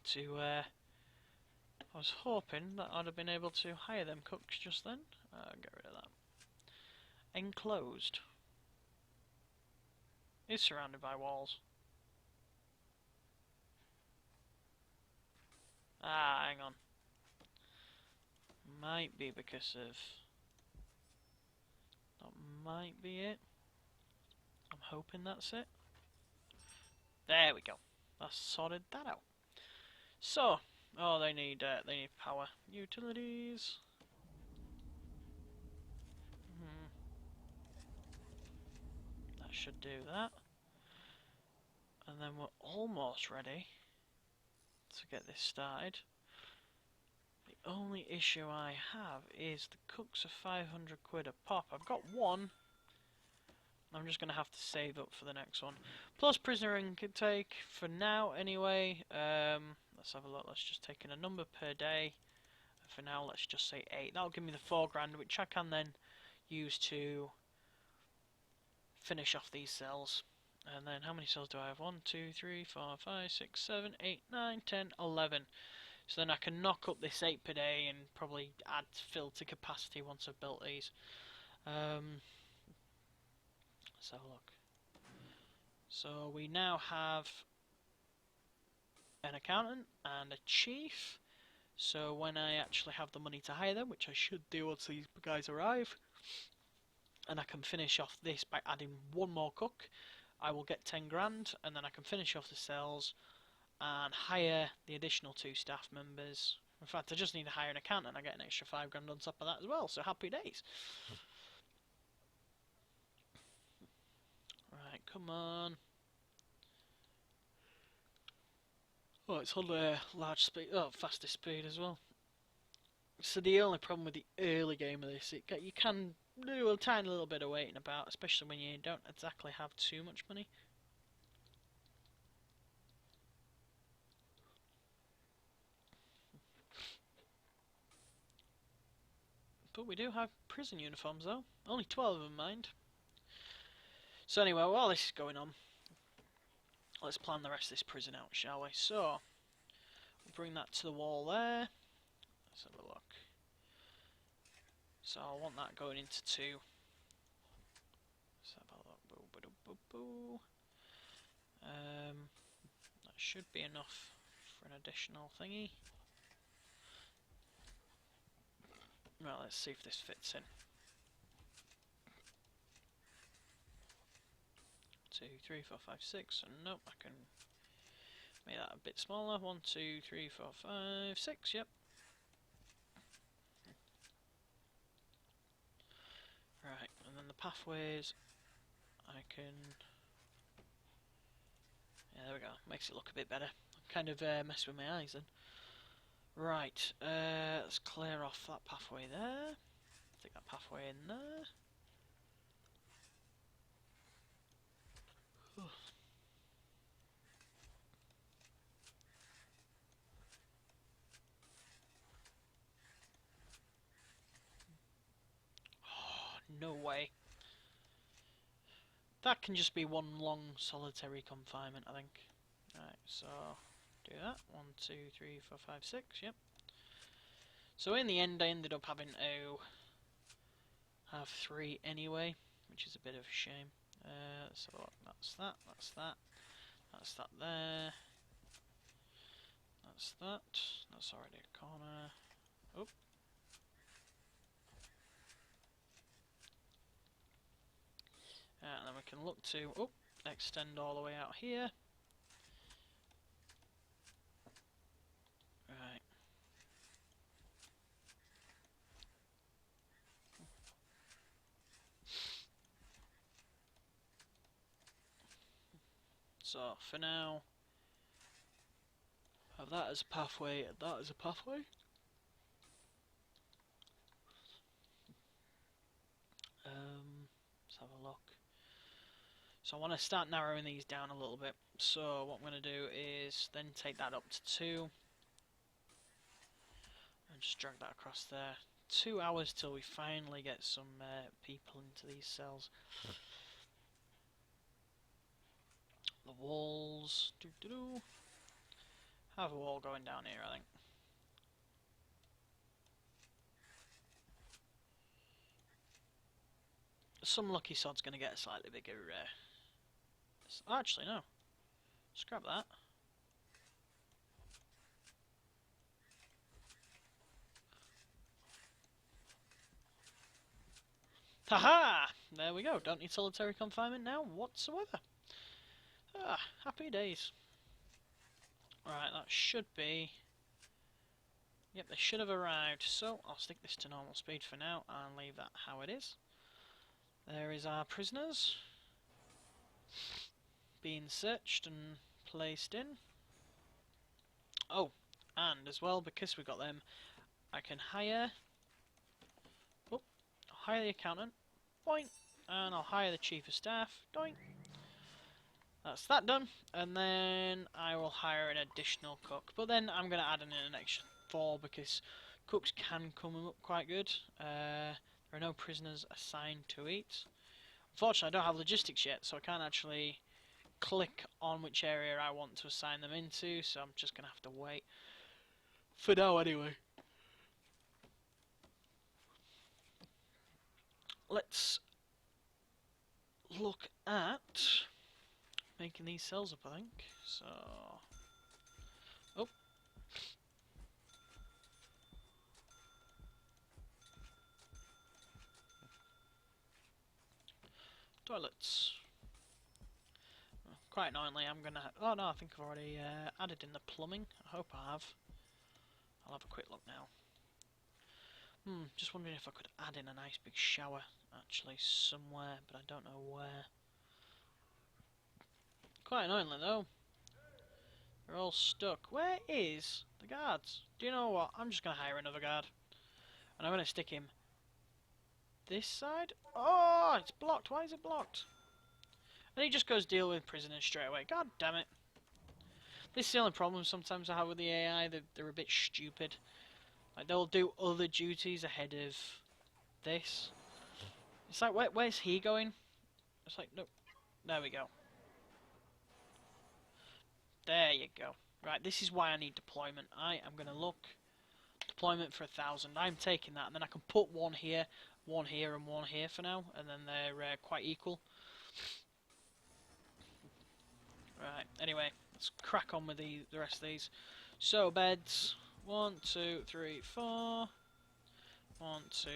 forgot to. I was hoping that I'd have been able to hire them cooks just then. Get rid of that. Enclosed. It's surrounded by walls. Ah, hang on. Might be because of... That might be it. I'm hoping that's it. There we go. That's sorted that out. So, oh, they need power. Utilities. That should do that. And then we're almost ready to get this started. The only issue I have is the cooks are 500 quid a pop. I've got one. I'm just going to have to save up for the next one. Plus prisoner intake for now anyway. Let's have a look. Let's just take in a number per day. For now, let's just say 8. That'll give me the 4 grand, which I can then use to finish off these cells. And then how many cells do I have? 1, 2, 3, 4, 5, 6, 7, 8, 9, 10, 11. So then I can knock up this 8 per day and probably add filter capacity once I've built these. Let's have a look. So we now have an accountant and a chief. So when I actually have the money to hire them, which I should do once these guys arrive, and I can finish off this by adding one more cook, I will get 10 grand, and then I can finish off the cells and hire the additional 2 staff members. In fact, I just need to hire an accountant, I get an extra 5 grand on top of that as well, so happy days. Right, come on. Oh, it's on large speed, fastest speed as well. So the only problem with the early game of this, you can do a tiny little bit of waiting about, especially when you don't exactly have too much money. But we do have prison uniforms though, only 12 of them, mind. So anyway, while this is going on, let's plan the rest of this prison out, shall we? So, we'll bring that to the wall there. Let's have a look. So I want that going into 2. Let's have a look. Boo, boo, boo, boo. That should be enough for an additional thingy. Right, let's see if this fits in. 2, 3, 4, 5, 6. Nope, I can make that a bit smaller. 1, 2, 3, 4, 5, 6. Yep. Right, and then the pathways, I can... Yeah, there we go. Makes it look a bit better. Kind of messed with my eyes then. Right, let's clear off that pathway there. Stick that pathway in there. Oh, no way. That can just be one long solitary confinement, I think. Right, so do that. 1, 2, 3, 4, 5, 6. Yep. So in the end, I ended up having to have 3 anyway, which is a bit of a shame. So that's that. That's that. That's that there. That's that. That's already a corner. Oh. And then we can look to extend all the way out here. Right. So for now, have that as a pathway and that as a pathway. Let's have a look. So I want to start narrowing these down a little bit. So what I'm going to do is then take that up to 2. And just drag that across there. 2 hours till we finally get some people into these cells. The walls. have a wall going down here, I think. Some lucky sod's going to get a slightly bigger... actually, no. Scrap that. Haha! There we go. Don't need solitary confinement now whatsoever. Ah, happy days. Right, that should be... Yep, they should have arrived. So, I'll stick this to normal speed for now and leave that how it is. There is our prisoners being searched and placed in. Oh, and as well, because we got them, I can hire... Oh, I'll hire the accountant. Boink. And I'll hire the chief of staff. Doink. That's that done. And then I will hire an additional cook. But then I'm going to add in an extra 4 because cooks can come up quite good. There are no prisoners assigned to eat. Unfortunately, I don't have logistics yet, so I can't actually click on which area I want to assign them into. So I'm just going to have to wait. For now, anyway. Let's look at making these cells up, I think. So, oh, toilets. Quite annoyingly, I'm gonna. Oh no, I think I've already added in the plumbing. I hope I have. I'll have a quick look now. Just wondering if I could add in a nice big shower actually somewhere, but I don't know where. Quite annoyingly though, they're all stuck. Where is the guards? Do you know what? I'm just gonna hire another guard, and I'm gonna stick him this side. Oh, it's blocked. Why is it blocked? And he just goes deal with prisoners straight away. God damn it. This is the only problem sometimes I have with the AI. They're a bit stupid. Like, they'll do other duties ahead of this. It's like, where's he going? It's like, nope. There we go. There you go. Right, this is why I need deployment. I am going to look. Deployment for 1,000. I'm taking that, and then I can put one here, and one here for now, and then they're quite equal. Right, anyway, let's crack on with the rest of these. So, beds. 1, 2, 3, 4. 1, 2,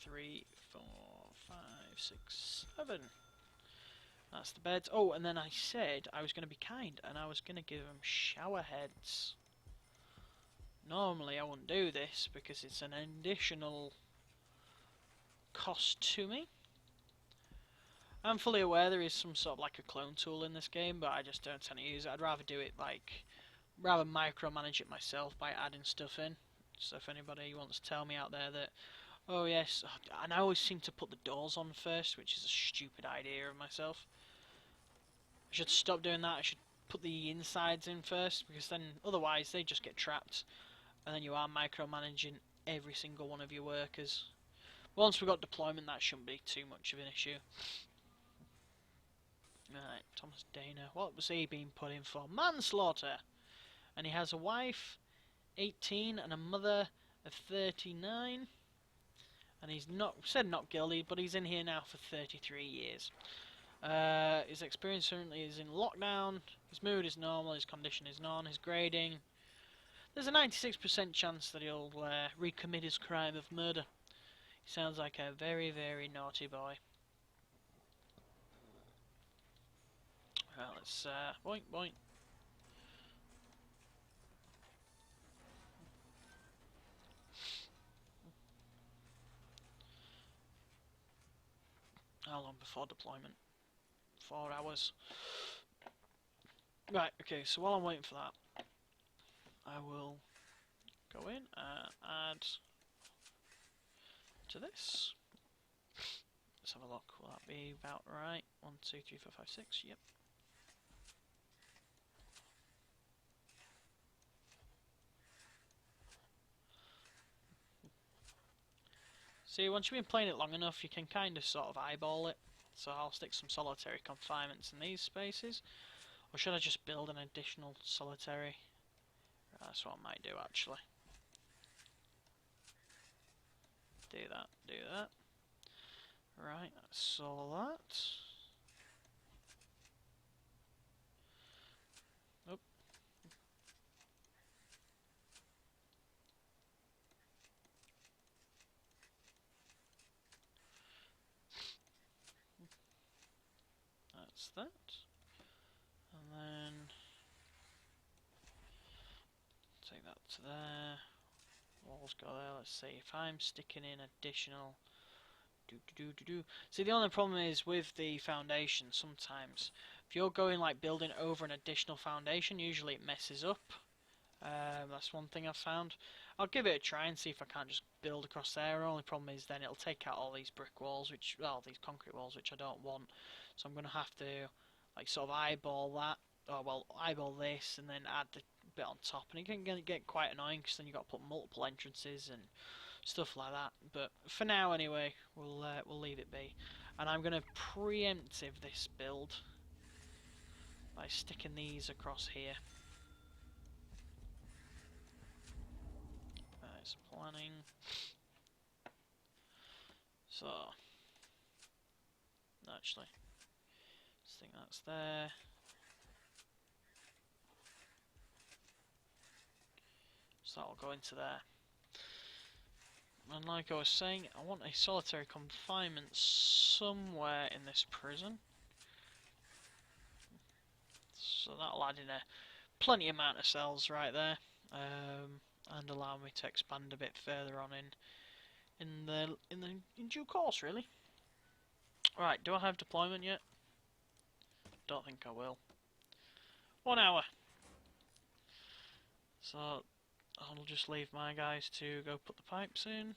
3, 4, 5, 6, 7. That's the beds. Oh, and then I said I was going to be kind, and I was going to give them shower heads. Normally I wouldn't do this, because it's an additional cost to me. I'm fully aware there is some sort of like a clone tool in this game, but I just don't tend to use it. I'd rather do it rather micromanage it myself by adding stuff in. So if anybody wants to tell me out there that, oh yes, and I always seem to put the doors on first, which is a stupid idea of myself. I should stop doing that. I should put the insides in first, because then otherwise they just get trapped, and then you are micromanaging every single one of your workers. Once we've got deployment, that shouldn't be too much of an issue. Right, Thomas Dana. What was he being put in for? Manslaughter! And he has a wife, 18, and a mother of 39. And he's not guilty, but he's in here now for 33 years. His experience currently is in lockdown. His mood is normal, his condition is none, his grading. There's a 96% chance that he'll recommit his crime of murder. He sounds like a very, very naughty boy. Well, let's boink boink. How long before deployment? 4 hours. Right, okay, so while I'm waiting for that, I will go in and add to this. Let's have a look. Will that be about right? 1, 2, 3, 4, 5, 6. Yep. See, once you've been playing it long enough, you can kind of sort of eyeball it. So I'll stick some solitary confinements in these spaces. Or should I just build an additional solitary? That's what I might do actually. Do that, do that. Right, saw that. Oh. That's that. And then take that to there. Walls go there. Let's see if I'm sticking in additional. See, the only problem is with the foundation. Sometimes, if you're going like building over an additional foundation, usually it messes up. That's one thing I've found. I'll give it a try and see if I can't just build across there. The only problem is then it'll take out all these brick walls, these concrete walls, which I don't want. So I'm going to have to like sort of eyeball that, or well, eyeball this, and then add the bit on top. And it can get quite annoying because then you've got to put multiple entrances and stuff like that. But for now, anyway, we'll leave it be. And I'm going to preemptive this build by sticking these across here. That's planning. So, actually, I think that's there. So that'll go into there. And like I was saying, I want a solitary confinement somewhere in this prison. So that'll add in a plenty amount of cells right there, and allow me to expand a bit further on in due course, really. Right, do I have deployment yet? Don't think I will. 1 hour. So I'll just leave my guys to go put the pipes in.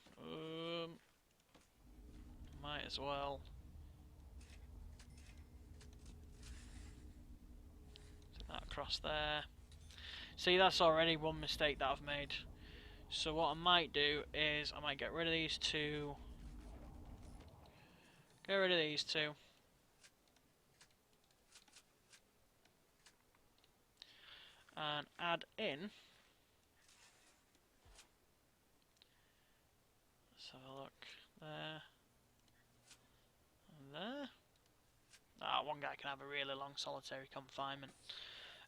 Might as well. Take that across there. See, that's already one mistake that I've made. So what I might do is I might get rid of these two. Get rid of these two. And add in. Let's have a look. There. And there. Ah, one guy can have a really long solitary confinement.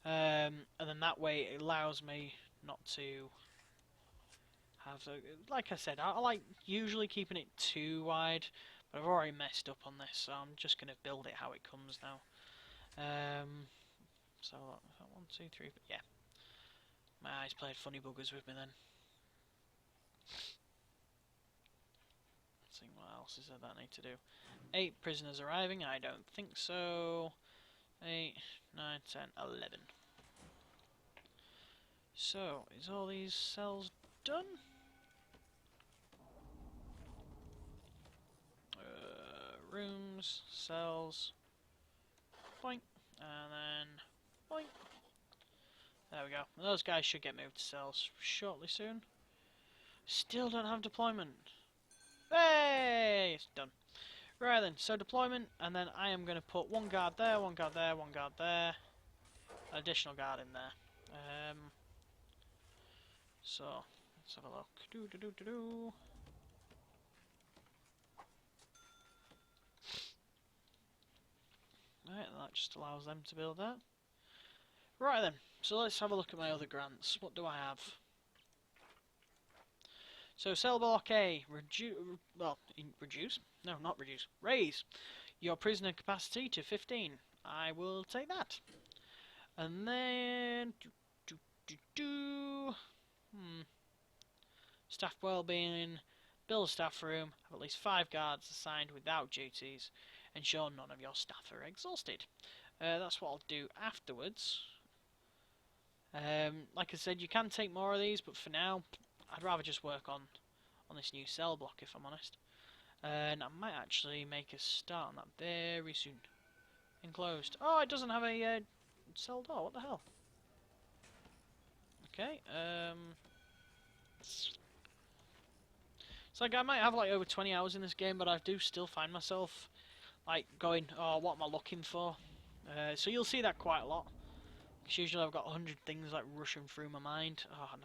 And then that way it allows me not to have, like I said, I like usually keeping it too wide, but I've already messed up on this, so I'm just going to build it how it comes now. So, 1, 2, 3, but yeah. My eyes played funny buggers with me then. Let's see, what else is there that I need to do? 8 prisoners arriving, I don't think so. 8, 9, 10, 11. So, is all these cells done? Rooms, cells, boink, and then boink. There we go. Those guys should get moved to cells shortly soon. Still don't have deployment. Hey, it's done. Right then, so deployment, and then I am going to put 1 guard there, 1 guard there, 1 guard there, an additional guard in there. So let's have a look. Right, that just allows them to build that. Right then, so let's have a look at my other grants. What do I have? So cell block A, reduce? No, not reduce. Raise your prisoner capacity to 15. I will take that. And then staff well-being, build a staff room, have at least 5 guards assigned without duties, ensure none of your staff are exhausted. That's what I'll do afterwards. Like I said, you can take more of these, but for now, I'd rather just work on this new cell block, if I'm honest. And I might actually make a start on that very soon. Enclosed. Oh, it doesn't have a cell door. What the hell? Okay. So like, I might have like over 20 hours in this game, but I do still find myself like going, oh, what am I looking for? So you'll see that quite a lot. 'Cause usually I've got 100 things like rushing through my mind. Oh, and